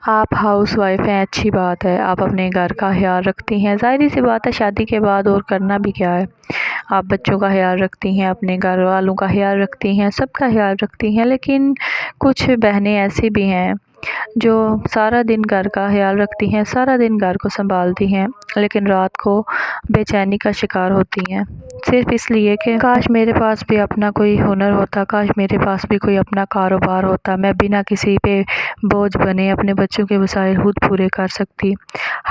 آپ house wife ہیں، اچھی بات ہے، آپ اپنے گھر کا خیال رکھتی ہیں، ظاہر سی بات ہے شادی کے بعد اور کرنا بھی کیا ہے۔ آپ بچوں کا خیال رکھتی ہیں، اپنے گھر والوں کا خیال رکھتی ہیں، سب کا خیال رکھتی ہیں، لیکن کچھ بہنیں ایسی بھی ہیں جو سارا دن گھر کا خیال رکھتی ہیں، سارا دن گھر کو سنبھالتی ہیں، لیکن رات کو بے چینی کا شکار ہوتی ہیں، صرف اس لیے کہ کاش میرے پاس بھی اپنا کوئی ہنر ہوتا، کاش میرے پاس بھی کوئی اپنا کاروبار ہوتا، میں بنا کسی پہ بوجھ بنے اپنے بچوں کے وسائل خود پورے کر سکتی۔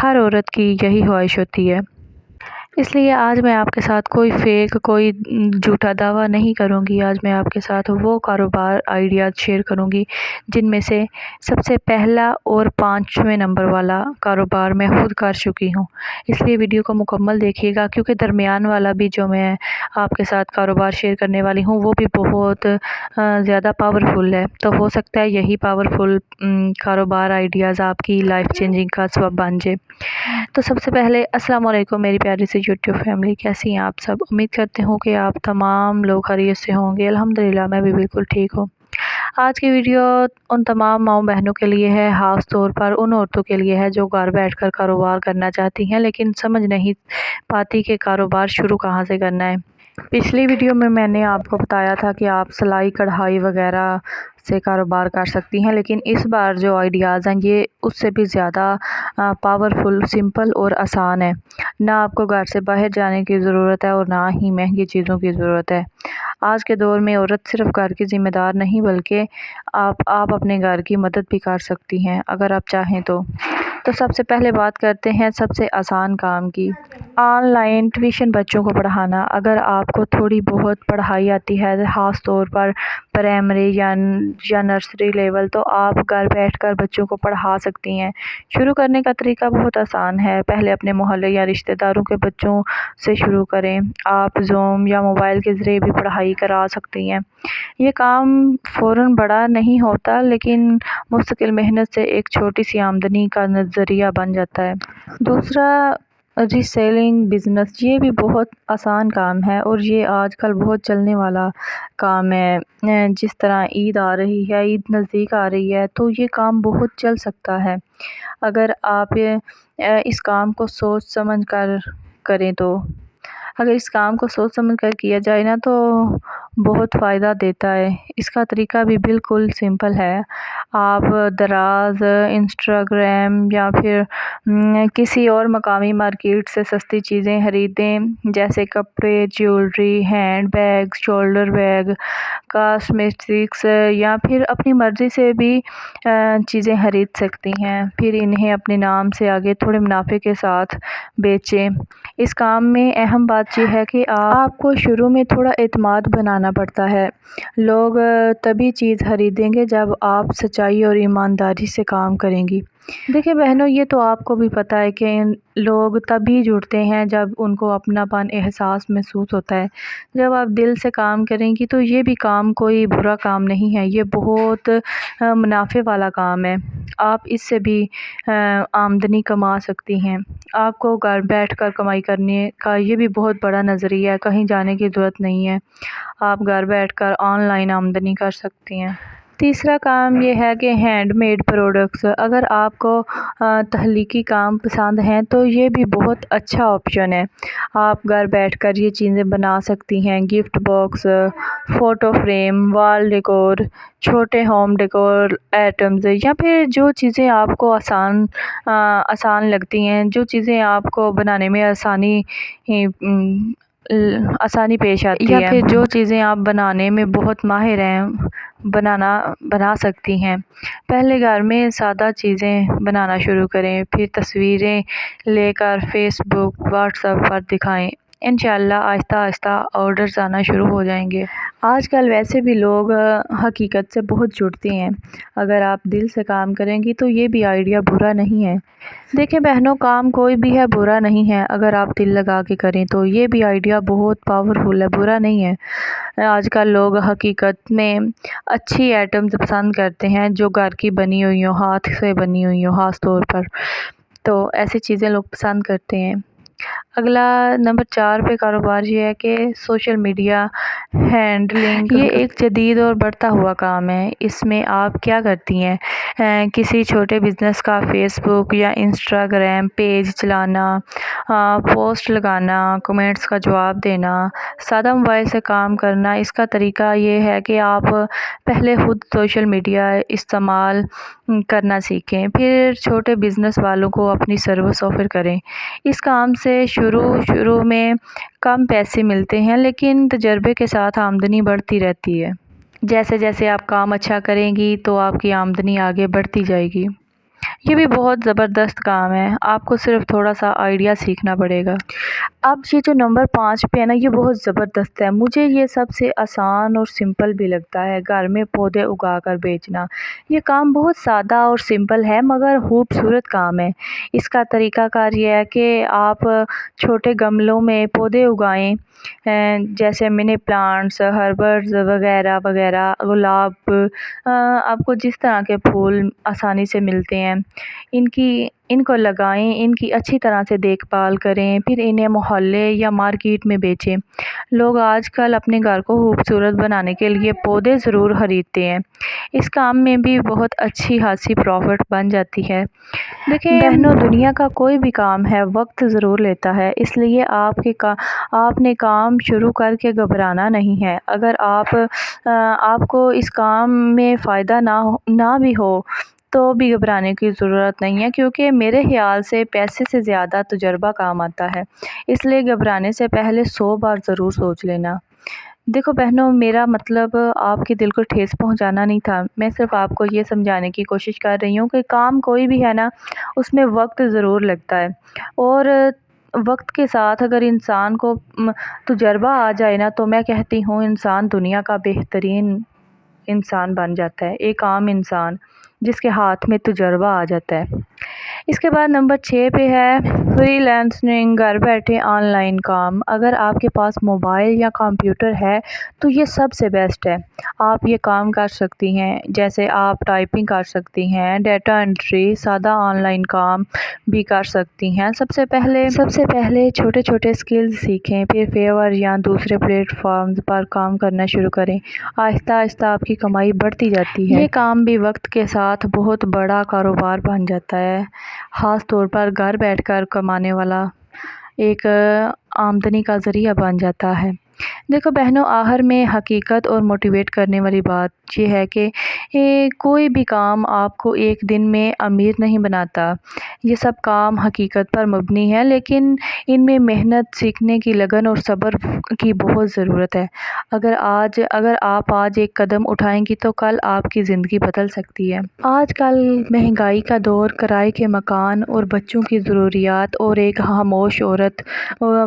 ہر عورت کی یہی خواہش ہوتی ہے۔ اس لیے آج میں آپ کے ساتھ کوئی جھوٹا دعویٰ نہیں کروں گی۔ آج میں آپ کے ساتھ وہ کاروبار آئیڈیاز شیئر کروں گی جن میں سے سب سے پہلا اور 5ویں نمبر والا کاروبار میں خود کر چکی ہوں۔ اس لیے ویڈیو کو مکمل دیکھیے گا، کیونکہ درمیان والا بھی جو میں آپ کے ساتھ کاروبار شیئر کرنے والی ہوں وہ بھی بہت زیادہ پاورفل ہے، تو ہو سکتا ہے یہی پاورفل کاروبار آئیڈیاز آپ کی لائف چینجنگ کا سبب بن جائے۔ تو سب سے پہلے السلام علیکم میری پیاری سی یوٹیوب فیملی، کیسی ہیں آپ سب؟ امید کرتے ہوں کہ آپ تمام لوگ خیریت سے ہوں گے۔ الحمدللہ میں بھی بالکل ٹھیک ہوں۔ آج کی ویڈیو ان تمام ماؤں بہنوں کے لیے ہے، خاص طور پر ان عورتوں کے لیے ہے جو گھر بیٹھ کر کاروبار کرنا چاہتی ہیں لیکن سمجھ نہیں پاتی کہ کاروبار شروع کہاں سے کرنا ہے۔ پچھلی ویڈیو میں نے آپ کو بتایا تھا کہ آپ سلائی کڑھائی وغیرہ سے کاروبار کر سکتی ہیں، لیکن اس بار جو آئیڈیاز ہیں یہ اس سے بھی زیادہ پاورفل، سمپل اور آسان ہے۔ نہ آپ کو گھر سے باہر جانے کی ضرورت ہے اور نہ ہی مہنگی چیزوں کی ضرورت ہے۔ آج کے دور میں عورت صرف گھر کی ذمہ دار نہیں بلکہ آپ اپنے گھر کی مدد بھی کر سکتی ہیں اگر آپ چاہیں تو۔ سب سے پہلے بات کرتے ہیں سب سے آسان کام کی، آن لائن ٹیوشن بچوں کو پڑھانا۔ اگر آپ کو تھوڑی بہت پڑھائی آتی ہے، خاص طور پر پرائمری یا نرسری لیول، تو آپ گھر بیٹھ کر بچوں کو پڑھا سکتی ہیں۔ شروع کرنے کا طریقہ بہت آسان ہے، پہلے اپنے محلے یا رشتہ داروں کے بچوں سے شروع کریں۔ آپ زوم یا موبائل کے ذریعے بھی پڑھائی کرا سکتی ہیں۔ یہ کام فوراً بڑا نہیں ہوتا، لیکن مستقل محنت سے ایک چھوٹی سی آمدنی کا ذریعہ بن جاتا ہے۔ دوسرا، ری سیلنگ بزنس، یہ بھی بہت آسان کام ہے اور یہ آج کل بہت چلنے والا کام ہے۔ جس طرح عید آ رہی ہے، عید نزدیک آ رہی ہے، تو یہ کام بہت چل سکتا ہے اگر آپ اس کام کو سوچ سمجھ کر کریں تو۔ اگر اس کام کو سوچ سمجھ کر کیا جائے نا تو بہت فائدہ دیتا ہے۔ اس کا طریقہ بھی بالکل سمپل ہے۔ آپ دراز، انسٹاگرام یا پھر کسی اور مقامی مارکیٹ سے سستی چیزیں خریدیں، جیسے کپڑے، jewellery, handbag, shoulder bag, cosmetics, یا پھر اپنی مرضی سے بھی چیزیں خرید سکتی ہیں، پھر انہیں اپنے نام سے آگے تھوڑے منافع کے ساتھ بیچیں۔ اس کام میں اہم بات یہ ہے کہ آپ کو شروع میں تھوڑا اعتماد بنانا پڑتا ہے۔ لوگ تبھی چیز خریدیں گے جب آپ سچائی اور ایمانداری سے کام کریں گی۔ دیکھیں بہنوں، یہ تو آپ کو بھی پتہ ہے کہ لوگ تبھی جڑتے ہیں جب ان کو اپنا پن احساس محسوس ہوتا ہے۔ جب آپ دل سے کام کریں گی تو یہ بھی کام کوئی برا کام نہیں ہے، یہ بہت منافع والا کام ہے۔ آپ اس سے بھی آمدنی کما سکتی ہیں۔ آپ کو گھر بیٹھ کر کمائی کرنے کا یہ بھی بہت بڑا نظریہ ہے، کہیں جانے کی ضرورت نہیں ہے، آپ گھر بیٹھ کر آن لائن آمدنی کر سکتی ہیں۔ تیسرا کام یہ ہے کہ ہینڈ میڈ پروڈکٹس۔ اگر آپ کو تخلیقی کام پسند ہیں تو یہ بھی بہت اچھا آپشن ہے۔ آپ گھر بیٹھ کر یہ چیزیں بنا سکتی ہیں، گفٹ باکس، فوٹو فریم، وال ڈیکور، چھوٹے ہوم ڈیکور آئٹمز، یا پھر جو چیزیں آپ کو آسان لگتی ہیں، جو چیزیں آپ کو بنانے میں آسانی پیش آتی ہے، یا پھر جو چیزیں آپ بنانے میں بہت ماہر ہیں، بنا سکتی ہیں۔ پہلے گھر میں سادہ چیزیں بنانا شروع کریں، پھر تصویریں لے کر فیس بک، واٹس ایپ پر دکھائیں۔ انشاءاللہ آہستہ آہستہ آرڈرز آنا شروع ہو جائیں گے۔ آج کل ویسے بھی لوگ حقیقت سے بہت جڑتے ہیں، اگر آپ دل سے کام کریں گی تو یہ بھی آئیڈیا برا نہیں ہے۔ دیکھیں بہنوں، کام کوئی بھی ہے برا نہیں ہے، اگر آپ دل لگا کے کریں تو یہ بھی آئیڈیا بہت پاورفل ہے، برا نہیں ہے۔ آج کل لوگ حقیقت میں اچھی آئٹمز پسند کرتے ہیں جو گھر کی بنی ہوئی ہوں، ہاتھ سے بنی ہوئی ہوں، خاص طور پر تو ایسی چیزیں لوگ پسند کرتے ہیں۔ اگلا نمبر 4 پہ کاروبار یہ ہے کہ سوشل میڈیا ہینڈلنگ یہ ایک جدید اور بڑھتا ہوا کام ہے۔ اس میں آپ کیا کرتی ہیں؟ کسی چھوٹے بزنس کا فیس بک یا انسٹاگرام پیج چلانا، پوسٹ لگانا، کمنٹس کا جواب دینا، سادہ موبائل سے کام کرنا۔ اس کا طریقہ یہ ہے کہ آپ پہلے خود سوشل میڈیا استعمال کرنا سیکھیں، پھر چھوٹے بزنس والوں کو اپنی سروس آفر کریں۔ اس کام سے شروع میں کم پیسے ملتے ہیں، لیکن تجربے کے ساتھ آمدنی بڑھتی رہتی ہے۔ جیسے جیسے آپ کام اچھا کریں گی تو آپ کی آمدنی آگے بڑھتی جائے گی۔ یہ بھی بہت زبردست کام ہے، آپ کو صرف تھوڑا سا آئیڈیا سیکھنا پڑے گا۔ اب یہ جو نمبر 5 پہ ہے نا، یہ بہت زبردست ہے، مجھے یہ سب سے آسان اور سمپل بھی لگتا ہے، گھر میں پودے اگا کر بیچنا۔ یہ کام بہت سادہ اور سمپل ہے مگر خوبصورت کام ہے۔ اس کا طریقہ کار یہ ہے کہ آپ چھوٹے گملوں میں پودے اگائیں، جیسے منی پلانٹس، ہربرز وغیرہ وغیرہ، گلاب، آپ کو جس طرح کے پھول آسانی سے ملتے ہیں ان کو لگائیں، ان کی اچھی طرح سے دیکھ بھال کریں، پھر انہیں محلے یا مارکیٹ میں بیچیں۔ لوگ آج کل اپنے گھر کو خوبصورت بنانے کے لیے پودے ضرور خریدتے ہیں۔ اس کام میں بھی بہت اچھی خاصی پروفٹ بن جاتی ہے۔ دیکھیں بہنوں، دنیا کا کوئی بھی کام ہے وقت ضرور لیتا ہے، اس لیے آپ نے کام شروع کر کے گھبرانا نہیں ہے۔ اگر آپ کو اس کام میں فائدہ نہ بھی ہو تو بھی گھبرانے کی ضرورت نہیں ہے، کیونکہ میرے خیال سے پیسے سے زیادہ تجربہ کام آتا ہے، اس لیے گھبرانے سے پہلے 100 بار ضرور سوچ لینا۔ دیکھو بہنوں، میرا مطلب آپ کے دل کو ٹھیس پہنچانا نہیں تھا، میں صرف آپ کو یہ سمجھانے کی کوشش کر رہی ہوں کہ کام کوئی بھی ہے نا، اس میں وقت ضرور لگتا ہے، اور وقت کے ساتھ اگر انسان کو تجربہ آ جائے نا، تو میں کہتی ہوں انسان دنیا کا بہترین انسان بن جاتا ہے، ایک عام انسان جس کے ہاتھ میں تجربہ آ جاتا ہے۔ اس کے بعد نمبر 6 پہ ہے فری لانسنگ، گھر بیٹھے آن لائن کام۔ اگر آپ کے پاس موبائل یا کمپیوٹر ہے تو یہ سب سے بیسٹ ہے۔ آپ یہ کام کر سکتی ہیں، جیسے آپ ٹائپنگ کر سکتی ہیں، ڈیٹا انٹری، سادہ آن لائن کام بھی کر سکتی ہیں۔ سب سے پہلے چھوٹے چھوٹے سکلز سیکھیں، پھر فیور یا دوسرے پلیٹ فارمز پر کام کرنا شروع کریں۔ آہستہ آہستہ آپ کی کمائی بڑھتی جاتی ہے۔ یہ کام بھی وقت کے ساتھ بہت بڑا کاروبار بن جاتا ہے، خاص طور پر گھر بیٹھ کر کمانے والا ایک آمدنی کا ذریعہ بن جاتا ہے۔ دیکھو بہنوں، آخر میں حقیقت اور موٹیویٹ کرنے والی بات یہ ہے کہ کوئی بھی کام آپ کو ایک دن میں امیر نہیں بناتا۔ یہ سب کام حقیقت پر مبنی ہے، لیکن ان میں محنت، سیکھنے کی لگن اور صبر کی بہت ضرورت ہے۔ اگر آپ آج ایک قدم اٹھائیں گی تو کل آپ کی زندگی بدل سکتی ہے۔ آج کل مہنگائی کا دور، کرائے کے مکان اور بچوں کی ضروریات، اور ایک خاموش عورت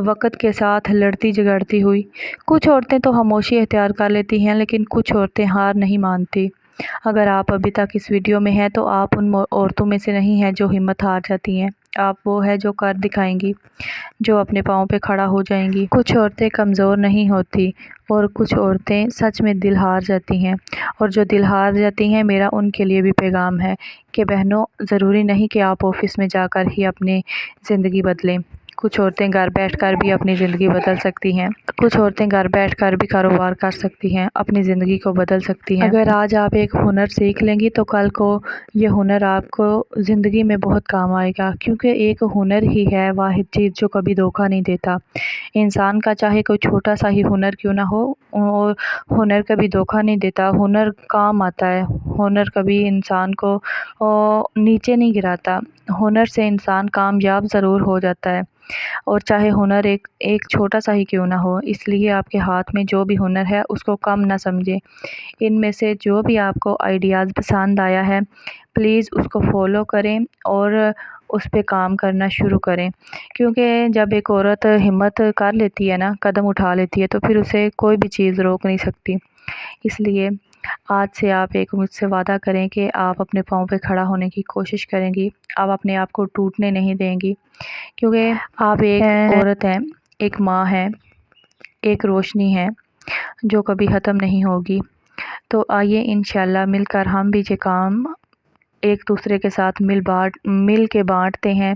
وقت کے ساتھ لڑتی جھگڑتی ہوئی۔ کچھ عورتیں تو خاموشی اختیار کر لیتی ہیں، لیکن کچھ عورتیں ہار نہیں مانتی۔ اگر آپ ابھی تک اس ویڈیو میں ہیں تو آپ ان عورتوں میں سے نہیں ہیں جو ہمت ہار جاتی ہیں، آپ وہ ہے جو کر دکھائیں گی، جو اپنے پاؤں پہ کھڑا ہو جائیں گی۔ کچھ عورتیں کمزور نہیں ہوتی، اور کچھ عورتیں سچ میں دل ہار جاتی ہیں، اور جو دل ہار جاتی ہیں، میرا ان کے لیے بھی پیغام ہے کہ بہنوں، ضروری نہیں کہ آپ آفس میں جا کر ہی اپنی زندگی بدلیں۔ کچھ عورتیں گھر بیٹھ کر بھی اپنی زندگی بدل سکتی ہیں، کچھ عورتیں گھر بیٹھ کر بھی کاروبار کر سکتی ہیں، اپنی زندگی کو بدل سکتی ہیں۔ اگر آج آپ ایک ہنر سیکھ لیں گی تو کل کو یہ ہنر آپ کو زندگی میں بہت کام آئے گا، کیونکہ ایک ہنر ہی ہے واحد چیز جو کبھی دھوکہ نہیں دیتا۔ انسان کا چاہے کوئی چھوٹا سا ہی ہنر کیوں نہ ہو، ہنر کبھی دھوکہ نہیں دیتا، ہنر کام آتا ہے، ہنر کبھی انسان کو نیچے نہیں گراتا، ہنر سے انسان کامیاب ضرور ہو جاتا ہے، اور چاہے ہنر ایک چھوٹا سا ہی کیوں نہ ہو۔ اس لیے آپ کے ہاتھ میں جو بھی ہنر ہے اس کو کم نہ سمجھیں۔ ان میں سے جو بھی آپ کو آئیڈیاز پسند آیا ہے، پلیز اس کو فالو کریں اور اس پہ کام کرنا شروع کریں، کیونکہ جب ایک عورت ہمت کر لیتی ہے نا، قدم اٹھا لیتی ہے، تو پھر اسے کوئی بھی چیز روک نہیں سکتی۔ اس لیے آج سے آپ ایک مجھ سے وعدہ کریں کہ آپ اپنے پاؤں پہ کھڑا ہونے کی کوشش کریں گی، آپ اپنے آپ کو ٹوٹنے نہیں دیں گی، کیونکہ آپ ایک عورت ہیں، ایک ماں ہیں، ایک روشنی ہے جو کبھی ختم نہیں ہوگی۔ تو آئیے انشاءاللہ مل کر ہم بھی یہ کام ایک دوسرے کے ساتھ مل کے بانٹتے ہیں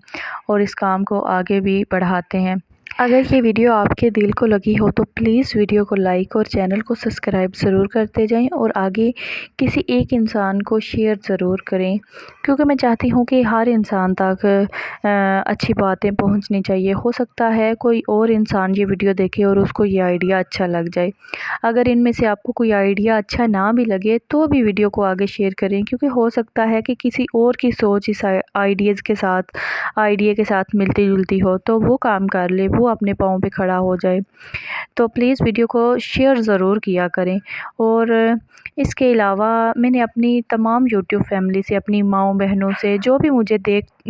اور اس کام کو آگے بھی بڑھاتے ہیں۔ اگر یہ ویڈیو آپ کے دل کو لگی ہو تو پلیز ویڈیو کو لائک اور چینل کو سبسکرائب ضرور کرتے جائیں اور آگے کسی ایک انسان کو شیئر ضرور کریں، کیونکہ میں چاہتی ہوں کہ ہر انسان تک اچھی باتیں پہنچنی چاہیے۔ ہو سکتا ہے کوئی اور انسان یہ ویڈیو دیکھے اور اس کو یہ آئیڈیا اچھا لگ جائے۔ اگر ان میں سے آپ کو کوئی آئیڈیا اچھا نہ بھی لگے تو بھی ویڈیو کو آگے شیئر کریں، کیونکہ ہو سکتا ہے کہ کسی اور کی سوچ اس آئیڈیا کے ساتھ ملتی جلتی ہو تو وہ کام کر لے، وہ اپنے پاؤں پہ کھڑا ہو جائے۔ تو پلیز ویڈیو کو شیئر ضرور کیا کریں۔ اور اس کے علاوہ میں نے اپنی تمام یوٹیوب فیملی سے، اپنی ماؤں بہنوں سے، جو بھی مجھے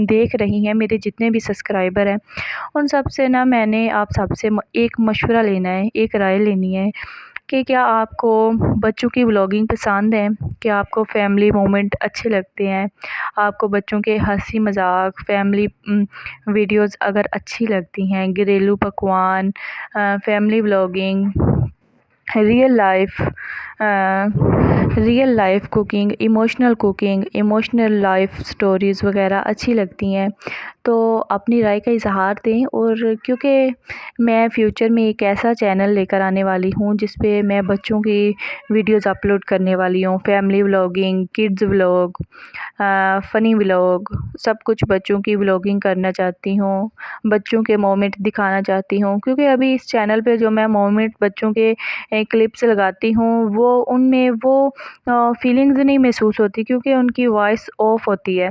دیکھ رہی ہیں، میرے جتنے بھی سبسکرائبر ہیں، ان سب سے میں نے آپ سب سے ایک مشورہ لینا ہے، ایک رائے لینی ہے کہ کیا آپ کو بچوں کی ولاگنگ پسند ہے؟ کیا آپ کو فیملی مومنٹ اچھے لگتے ہیں؟ آپ کو بچوں کے ہنسی مذاق فیملی ویڈیوز اگر اچھی لگتی ہیں، گھریلو پکوان، family vlogging, real life cooking, emotional life stories وغیرہ اچھی لگتی ہیں تو اپنی رائے کا اظہار دیں۔ اور کیونکہ میں فیوچر میں ایک ایسا چینل لے کر آنے والی ہوں جس پہ میں بچوں کی ویڈیوز اپلوڈ کرنے والی ہوں، فیملی ولاگنگ، کڈز ولاگ، فنی ولاگ، سب کچھ بچوں کی ولاگنگ کرنا چاہتی ہوں، بچوں کے مومنٹ دکھانا چاہتی ہوں، کیونکہ ابھی اس چینل پہ جو میں مومنٹ بچوں کے کلپس لگاتی ہوں وہ ان میں وہ فیلنگز نہیں محسوس ہوتی، کیونکہ ان کی وائس آف ہوتی ہے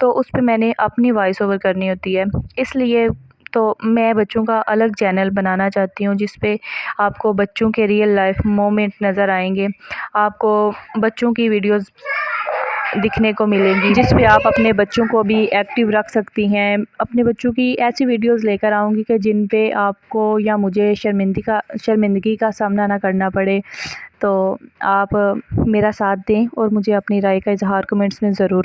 تو اس پہ میں نے اپنی وائس اوور کرنی ہوتی ہے۔ اس لیے تو میں بچوں کا الگ چینل بنانا چاہتی ہوں جس پہ آپ کو بچوں کے ریئل لائف مومنٹ نظر آئیں گے، آپ کو بچوں کی ویڈیوز دکھنے کو ملیں گی جس پہ آپ اپنے بچوں کو بھی ایکٹیو رکھ سکتی ہیں۔ اپنے بچوں کی ایسی ویڈیوز لے کر آؤں گی کہ جن پہ آپ کو یا مجھے شرمندگی کا سامنا نہ کرنا پڑے۔ تو آپ میرا ساتھ دیں اور مجھے اپنی رائے کا اظہار کمنٹس میں ضرور